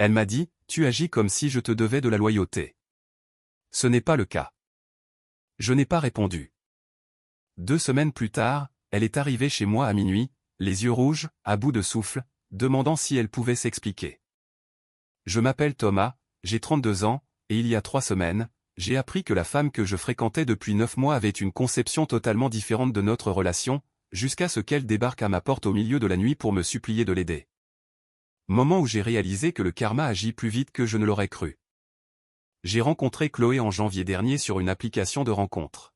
Elle m'a dit, tu agis comme si je te devais de la loyauté. Ce n'est pas le cas. Je n'ai pas répondu. 2 semaines plus tard, elle est arrivée chez moi à minuit, les yeux rouges, à bout de souffle, demandant si elle pouvait s'expliquer. Je m'appelle Thomas, j'ai 32 ans, et il y a 3 semaines, j'ai appris que la femme que je fréquentais depuis 9 mois avait une conception totalement différente de notre relation, jusqu'à ce qu'elle débarque à ma porte au milieu de la nuit pour me supplier de l'aider. Moment où j'ai réalisé que le karma agit plus vite que je ne l'aurais cru. J'ai rencontré Chloé en janvier dernier sur une application de rencontre.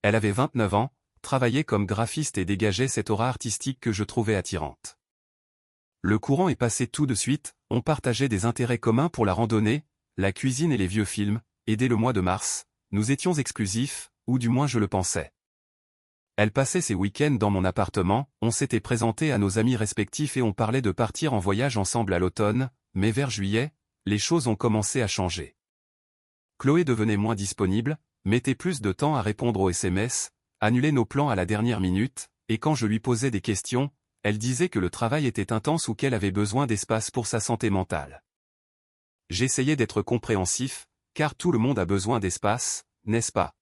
Elle avait 29 ans, travaillait comme graphiste et dégageait cette aura artistique que je trouvais attirante. Le courant est passé tout de suite, on partageait des intérêts communs pour la randonnée, la cuisine et les vieux films, et dès le mois de mars, nous étions exclusifs, ou du moins je le pensais. Elle passait ses week-ends dans mon appartement, on s'était présenté à nos amis respectifs et on parlait de partir en voyage ensemble à l'automne, mais vers juillet, les choses ont commencé à changer. Chloé devenait moins disponible, mettait plus de temps à répondre aux SMS, annulait nos plans à la dernière minute, et quand je lui posais des questions, elle disait que le travail était intense ou qu'elle avait besoin d'espace pour sa santé mentale. J'essayais d'être compréhensif, car tout le monde a besoin d'espace, n'est-ce pas?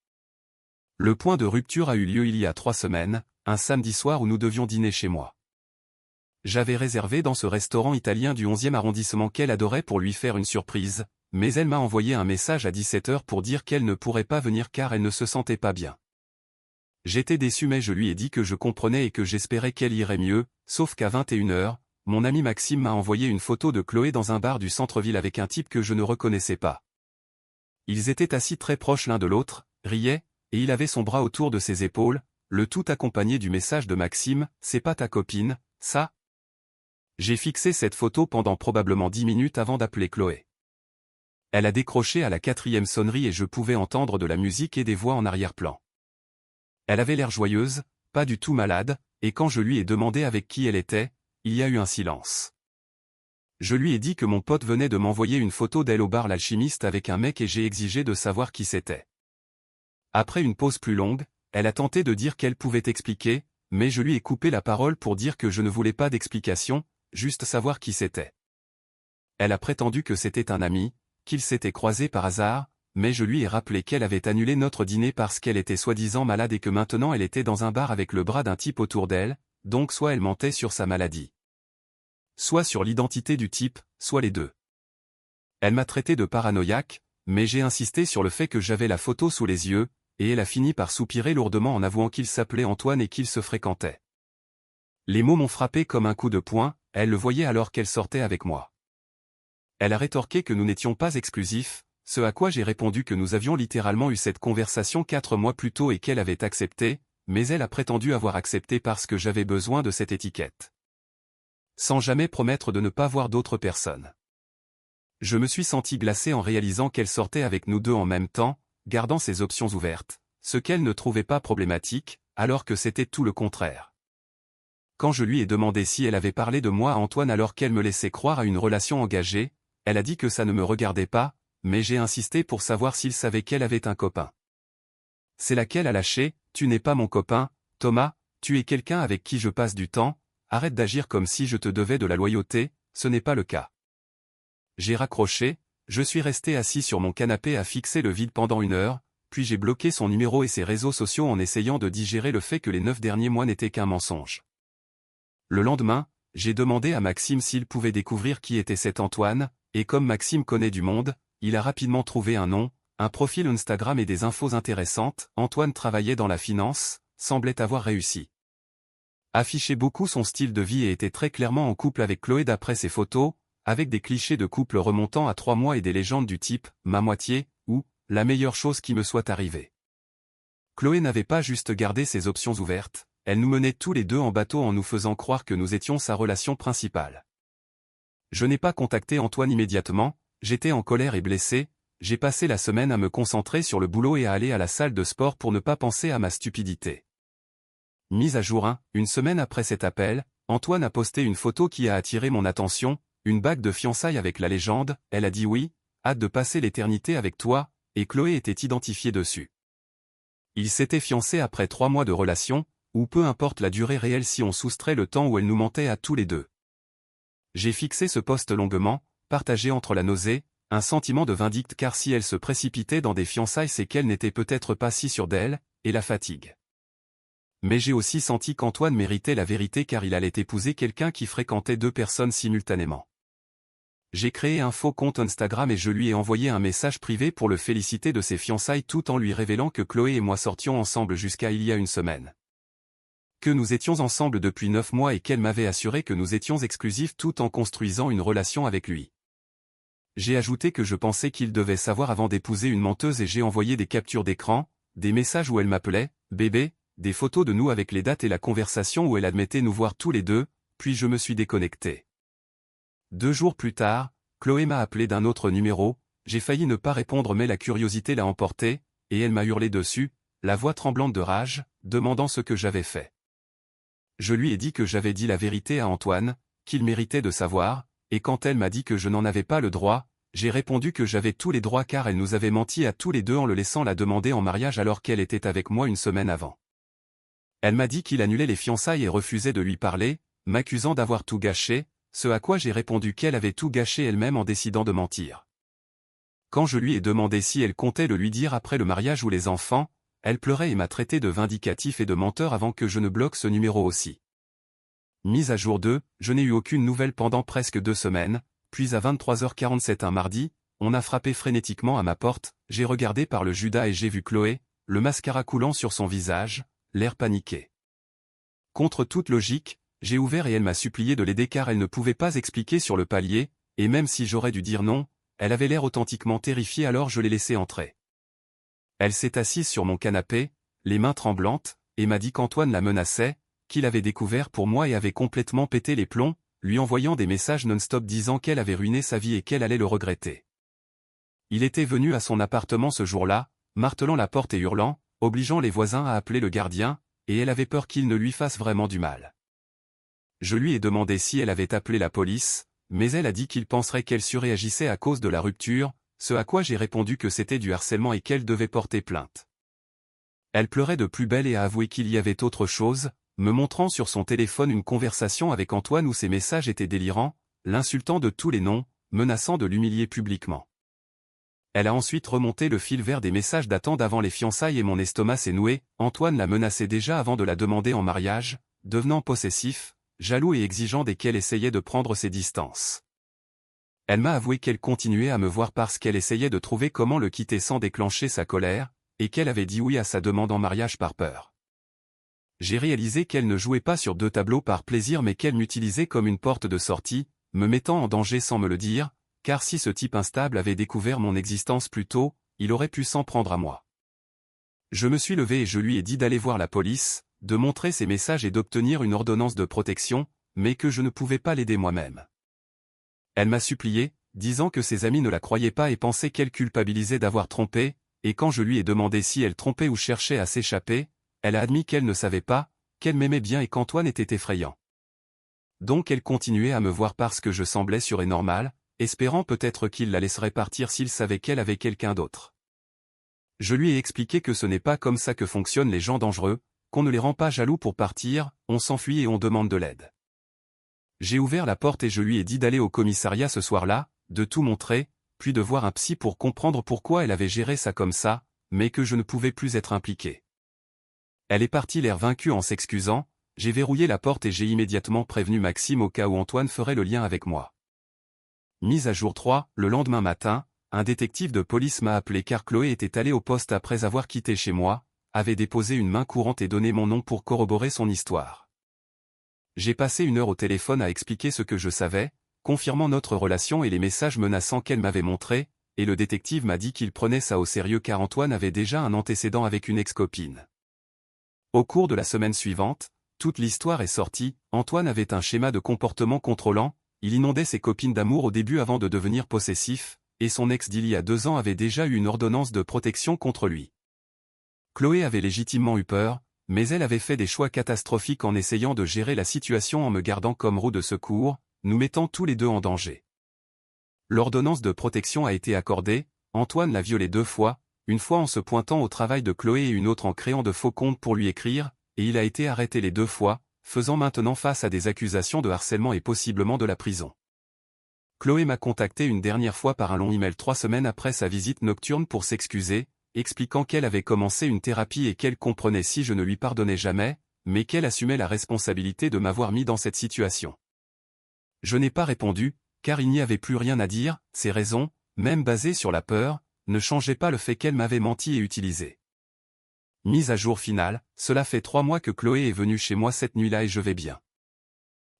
Le point de rupture a eu lieu il y a 3 semaines, un samedi soir où nous devions dîner chez moi. J'avais réservé dans ce restaurant italien du 11e arrondissement qu'elle adorait pour lui faire une surprise, mais elle m'a envoyé un message à 17h pour dire qu'elle ne pourrait pas venir car elle ne se sentait pas bien. J'étais déçu mais je lui ai dit que je comprenais et que j'espérais qu'elle irait mieux, sauf qu'à 21h, mon ami Maxime m'a envoyé une photo de Chloé dans un bar du centre-ville avec un type que je ne reconnaissais pas. Ils étaient assis très proches l'un de l'autre, riaient, et il avait son bras autour de ses épaules, le tout accompagné du message de Maxime, « C'est pas ta copine, ça ?» J'ai fixé cette photo pendant probablement 10 minutes avant d'appeler Chloé. Elle a décroché à la 4e sonnerie et je pouvais entendre de la musique et des voix en arrière-plan. Elle avait l'air joyeuse, pas du tout malade, et quand je lui ai demandé avec qui elle était, il y a eu un silence. Je lui ai dit que mon pote venait de m'envoyer une photo d'elle au bar L'Alchimiste avec un mec et j'ai exigé de savoir qui c'était. Après une pause plus longue, elle a tenté de dire qu'elle pouvait expliquer, mais je lui ai coupé la parole pour dire que je ne voulais pas d'explication, juste savoir qui c'était. Elle a prétendu que c'était un ami, qu'ils s'étaient croisés par hasard, mais je lui ai rappelé qu'elle avait annulé notre dîner parce qu'elle était soi-disant malade et que maintenant elle était dans un bar avec le bras d'un type autour d'elle, donc soit elle mentait sur sa maladie. Soit sur l'identité du type, soit les deux. Elle m'a traité de paranoïaque, mais j'ai insisté sur le fait que j'avais la photo sous les yeux, et elle a fini par soupirer lourdement en avouant qu'il s'appelait Antoine et qu'ils se fréquentaient. Les mots m'ont frappé comme un coup de poing, elle le voyait alors qu'elle sortait avec moi. Elle a rétorqué que nous n'étions pas exclusifs, ce à quoi j'ai répondu que nous avions littéralement eu cette conversation 4 mois plus tôt et qu'elle avait accepté, mais elle a prétendu avoir accepté parce que j'avais besoin de cette étiquette. Sans jamais promettre de ne pas voir d'autres personnes. Je me suis senti glacé en réalisant qu'elle sortait avec nous deux en même temps, gardant ses options ouvertes, ce qu'elle ne trouvait pas problématique, alors que c'était tout le contraire. Quand je lui ai demandé si elle avait parlé de moi à Antoine alors qu'elle me laissait croire à une relation engagée, elle a dit que ça ne me regardait pas, mais j'ai insisté pour savoir s'il savait qu'elle avait un copain. C'est laquelle a lâché, « Tu n'es pas mon copain, Thomas, tu es quelqu'un avec qui je passe du temps, arrête d'agir comme si je te devais de la loyauté, ce n'est pas le cas. » J'ai raccroché, je suis resté assis sur mon canapé à fixer le vide pendant 1 heure, puis j'ai bloqué son numéro et ses réseaux sociaux en essayant de digérer le fait que les 9 derniers mois n'étaient qu'un mensonge. Le lendemain, j'ai demandé à Maxime s'il pouvait découvrir qui était cet Antoine, et comme Maxime connaît du monde, il a rapidement trouvé un nom, un profil Instagram et des infos intéressantes. Antoine travaillait dans la finance, semblait avoir réussi. Affichait beaucoup son style de vie et était très clairement en couple avec Chloé d'après ses photos, avec des clichés de couple remontant à 3 mois et des légendes du type « ma moitié » ou « la meilleure chose qui me soit arrivée ». Chloé n'avait pas juste gardé ses options ouvertes, elle nous menait tous les deux en bateau en nous faisant croire que nous étions sa relation principale. Je n'ai pas contacté Antoine immédiatement, j'étais en colère et blessé, j'ai passé la semaine à me concentrer sur le boulot et à aller à la salle de sport pour ne pas penser à ma stupidité. Mise à jour 1, 1 semaine après cet appel, Antoine a posté une photo qui a attiré mon attention, une bague de fiançailles avec la légende, elle a dit oui, hâte de passer l'éternité avec toi, et Chloé était identifiée dessus. Ils s'étaient fiancés après 3 mois de relation, ou peu importe la durée réelle si on soustrait le temps où elle nous mentait à tous les deux. J'ai fixé ce post longuement, partagée entre la nausée, un sentiment de vindicte car si elle se précipitait dans des fiançailles c'est qu'elle n'était peut-être pas si sûre d'elle, et la fatigue. Mais j'ai aussi senti qu'Antoine méritait la vérité car il allait épouser quelqu'un qui fréquentait 2 personnes simultanément. J'ai créé un faux compte Instagram et je lui ai envoyé un message privé pour le féliciter de ses fiançailles tout en lui révélant que Chloé et moi sortions ensemble jusqu'à il y a une semaine. Que nous étions ensemble depuis 9 mois et qu'elle m'avait assuré que nous étions exclusifs tout en construisant une relation avec lui. J'ai ajouté que je pensais qu'il devait savoir avant d'épouser une menteuse et j'ai envoyé des captures d'écran, des messages où elle m'appelait « bébé », des photos de nous avec les dates et la conversation où elle admettait nous voir tous les deux, puis je me suis déconnecté. 2 jours plus tard, Chloé m'a appelé d'un autre numéro, j'ai failli ne pas répondre mais la curiosité l'a emporté, et elle m'a hurlé dessus, la voix tremblante de rage, demandant ce que j'avais fait. Je lui ai dit que j'avais dit la vérité à Antoine, qu'il méritait de savoir, et quand elle m'a dit que je n'en avais pas le droit, j'ai répondu que j'avais tous les droits car elle nous avait menti à tous les deux en le laissant la demander en mariage alors qu'elle était avec moi une semaine avant. Elle m'a dit qu'il annulait les fiançailles et refusait de lui parler, m'accusant d'avoir tout gâché, ce à quoi j'ai répondu qu'elle avait tout gâché elle-même en décidant de mentir. Quand je lui ai demandé si elle comptait le lui dire après le mariage ou les enfants, elle pleurait et m'a traité de vindicatif et de menteur avant que je ne bloque ce numéro aussi. Mise à jour 2, je n'ai eu aucune nouvelle pendant presque 2 semaines, puis à 23h47 un mardi, on a frappé frénétiquement à ma porte, j'ai regardé par le Judas et j'ai vu Chloé, le mascara coulant sur son visage, l'air paniqué. Contre toute logique, j'ai ouvert et elle m'a supplié de l'aider car elle ne pouvait pas expliquer sur le palier, et même si j'aurais dû dire non, elle avait l'air authentiquement terrifiée alors je l'ai laissée entrer. Elle s'est assise sur mon canapé, les mains tremblantes, et m'a dit qu'Antoine la menaçait, qu'il avait découvert pour moi et avait complètement pété les plombs, lui envoyant des messages non-stop disant qu'elle avait ruiné sa vie et qu'elle allait le regretter. Il était venu à son appartement ce jour-là, martelant la porte et hurlant, obligeant les voisins à appeler le gardien, et elle avait peur qu'il ne lui fasse vraiment du mal. Je lui ai demandé si elle avait appelé la police, mais elle a dit qu'il penserait qu'elle surréagissait à cause de la rupture, ce à quoi j'ai répondu que c'était du harcèlement et qu'elle devait porter plainte. Elle pleurait de plus belle et a avoué qu'il y avait autre chose, me montrant sur son téléphone une conversation avec Antoine où ses messages étaient délirants, l'insultant de tous les noms, menaçant de l'humilier publiquement. Elle a ensuite remonté le fil vers des messages datant d'avant les fiançailles et mon estomac s'est noué, Antoine la menaçait déjà avant de la demander en mariage, devenant possessif, jaloux et exigeant dès qu'elle essayait de prendre ses distances. Elle m'a avoué qu'elle continuait à me voir parce qu'elle essayait de trouver comment le quitter sans déclencher sa colère, et qu'elle avait dit oui à sa demande en mariage par peur. J'ai réalisé qu'elle ne jouait pas sur 2 tableaux par plaisir mais qu'elle m'utilisait comme une porte de sortie, me mettant en danger sans me le dire, car si ce type instable avait découvert mon existence plus tôt, il aurait pu s'en prendre à moi. Je me suis levé et je lui ai dit d'aller voir la police, de montrer ses messages et d'obtenir une ordonnance de protection, mais que je ne pouvais pas l'aider moi-même. Elle m'a supplié, disant que ses amis ne la croyaient pas et pensaient qu'elle culpabilisait d'avoir trompé, et quand je lui ai demandé si elle trompait ou cherchait à s'échapper, elle a admis qu'elle ne savait pas, qu'elle m'aimait bien et qu'Antoine était effrayant. Donc elle continuait à me voir parce que je semblais sûr et normal, espérant peut-être qu'il la laisserait partir s'il savait qu'elle avait quelqu'un d'autre. Je lui ai expliqué que ce n'est pas comme ça que fonctionnent les gens dangereux, qu'on ne les rend pas jaloux pour partir, on s'enfuit et on demande de l'aide. J'ai ouvert la porte et je lui ai dit d'aller au commissariat ce soir-là, de tout montrer, puis de voir un psy pour comprendre pourquoi elle avait géré ça comme ça, mais que je ne pouvais plus être impliqué. Elle est partie l'air vaincue en s'excusant, j'ai verrouillé la porte et j'ai immédiatement prévenu Maxime au cas où Antoine ferait le lien avec moi. Mise à jour 3, le lendemain matin, un détective de police m'a appelé car Chloé était allée au poste après avoir quitté chez moi, avait déposé une main courante et donné mon nom pour corroborer son histoire. J'ai passé 1 heure au téléphone à expliquer ce que je savais, confirmant notre relation et les messages menaçants qu'elle m'avait montrés, et le détective m'a dit qu'il prenait ça au sérieux car Antoine avait déjà un antécédent avec une ex-copine. Au cours de la semaine suivante, toute l'histoire est sortie, Antoine avait un schéma de comportement contrôlant, il inondait ses copines d'amour au début avant de devenir possessif, et son ex d'il y a 2 ans avait déjà eu une ordonnance de protection contre lui. Chloé avait légitimement eu peur, mais elle avait fait des choix catastrophiques en essayant de gérer la situation en me gardant comme roue de secours, nous mettant tous les deux en danger. L'ordonnance de protection a été accordée, Antoine l'a violée 2 fois, une fois en se pointant au travail de Chloé et une autre en créant de faux comptes pour lui écrire, et il a été arrêté les 2 fois, faisant maintenant face à des accusations de harcèlement et possiblement de la prison. Chloé m'a contacté une dernière fois par un long email 3 semaines après sa visite nocturne pour s'excuser, expliquant qu'elle avait commencé une thérapie et qu'elle comprenait si je ne lui pardonnais jamais, mais qu'elle assumait la responsabilité de m'avoir mis dans cette situation. Je n'ai pas répondu, car il n'y avait plus rien à dire, ses raisons, même basées sur la peur, ne changeaient pas le fait qu'elle m'avait menti et utilisé. Mise à jour finale, cela fait 3 mois que Chloé est venue chez moi cette nuit-là et je vais bien.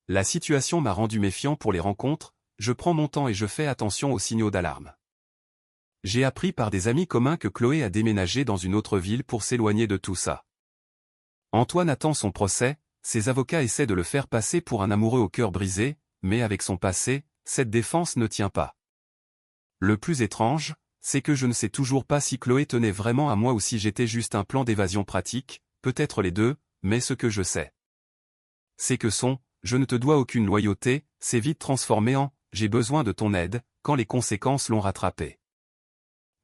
La situation m'a rendu méfiant pour les rencontres, je prends mon temps et je fais attention aux signaux d'alarme. J'ai appris par des amis communs que Chloé a déménagé dans une autre ville pour s'éloigner de tout ça. Antoine attend son procès, ses avocats essaient de le faire passer pour un amoureux au cœur brisé, mais avec son passé, cette défense ne tient pas. Le plus étrange, c'est que je ne sais toujours pas si Chloé tenait vraiment à moi ou si j'étais juste un plan d'évasion pratique, peut-être les deux, mais ce que je sais, c'est que je ne te dois aucune loyauté, s'est vite transformé en « j'ai besoin de ton aide » quand les conséquences l'ont rattrapé.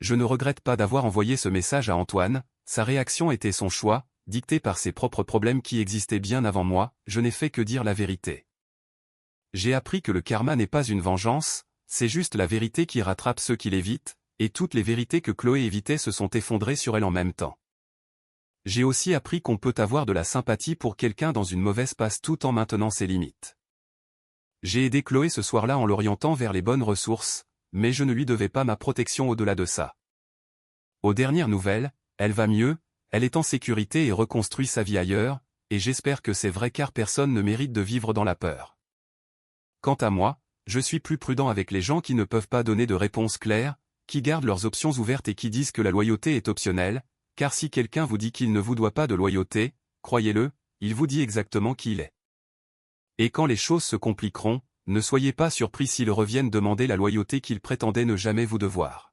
Je ne regrette pas d'avoir envoyé ce message à Antoine, sa réaction était son choix, dicté par ses propres problèmes qui existaient bien avant moi, je n'ai fait que dire la vérité. J'ai appris que le karma n'est pas une vengeance, c'est juste la vérité qui rattrape ceux qui l'évitent, et toutes les vérités que Chloé évitait se sont effondrées sur elle en même temps. J'ai aussi appris qu'on peut avoir de la sympathie pour quelqu'un dans une mauvaise passe tout en maintenant ses limites. J'ai aidé Chloé ce soir-là en l'orientant vers les bonnes ressources, mais je ne lui devais pas ma protection au-delà de ça. Aux dernières nouvelles, elle va mieux, elle est en sécurité et reconstruit sa vie ailleurs, et j'espère que c'est vrai car personne ne mérite de vivre dans la peur. Quant à moi, je suis plus prudent avec les gens qui ne peuvent pas donner de réponse claire, qui gardent leurs options ouvertes et qui disent que la loyauté est optionnelle, car si quelqu'un vous dit qu'il ne vous doit pas de loyauté, croyez-le, il vous dit exactement qui il est. Et quand les choses se compliqueront, ne soyez pas surpris s'ils reviennent demander la loyauté qu'ils prétendaient ne jamais vous devoir.